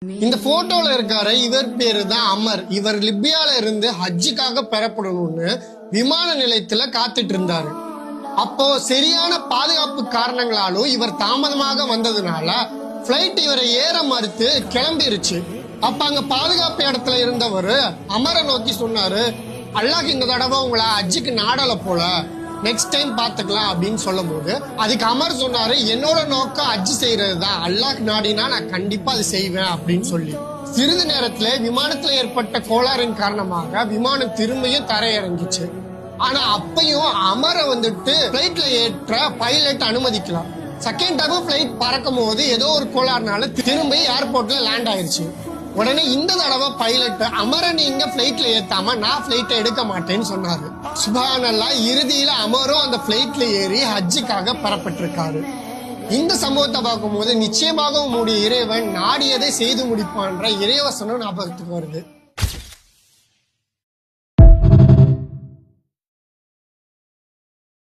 இந்த போட்டோல இருக்காரு இவர் பேரு தான் அமர். இவர் லிபியால இருந்து ஹஜ்ஜுக்காக பெறப்படணும்னு விமான நிலையத்துல காத்துட்டு இருந்தாரு. அப்போ சரியான பாதுகாப்பு காரணங்களாலும் இவர் தாமதமாக வந்ததுனால பிளைட் இவரை ஏற மறுத்து கிளம்பிருச்சு. அப்ப அங்க பாதுகாப்பு இடத்துல இருந்தவர் அமரை நோக்கி சொன்னாரு, அல்லாஹ் இந்த தடவை உங்களை ஹஜ்ஜுக்கு நாடல போல, நெக்ஸ்ட் டைம் பாத்துக்கலாம் அப்படின்னு சொல்லும் போது அதுக்கு அமர் சொன்னாரு, என்னோட நோக்கம் ஹஜ் செய்யறது தான், அல்லாஹ் நாடினா நான் கண்டிப்பா அது செய்வேன் அப்படின்னு சொல்லி சிறிது நேரத்துல விமானத்துல ஏற்பட்ட கோளாறின் காரணமாக விமானம் திரும்பியும் தரையிறங்கிச்சு. ஆனா அப்பயும் அமரை வந்துட்டு பிளைட்ல ஏற்ற பைலட் அனுமதிக்கலாம். செகண்ட் டைம் பிளைட் பறக்கும் போது ஏதோ ஒரு கோளாறுனால திரும்பி ஏர்போர்ட்ல லேண்ட் ஆயிருச்சு. உடனே இந்த தடவை பைலட் அமரை நீங்க பிளைட்ல ஏத்தாம நான் பிளைட்டை எடுக்க மாட்டேன்னு சொன்னாரு. சுப்ஹானல்லாஹ், இறுதியில அமரும் அந்த பிளைட்ல ஏறி ஹஜ்ஜுக்காக பெறப்பட்டிருக்காரு. இந்த சம்பவத்தை பார்க்கும் போது நிச்சயமாக உங்களுடைய இறைவன் நாடியதை செய்து முடிப்பான்ற இறைவசனம் ஞாபகத்துக்கு வருது.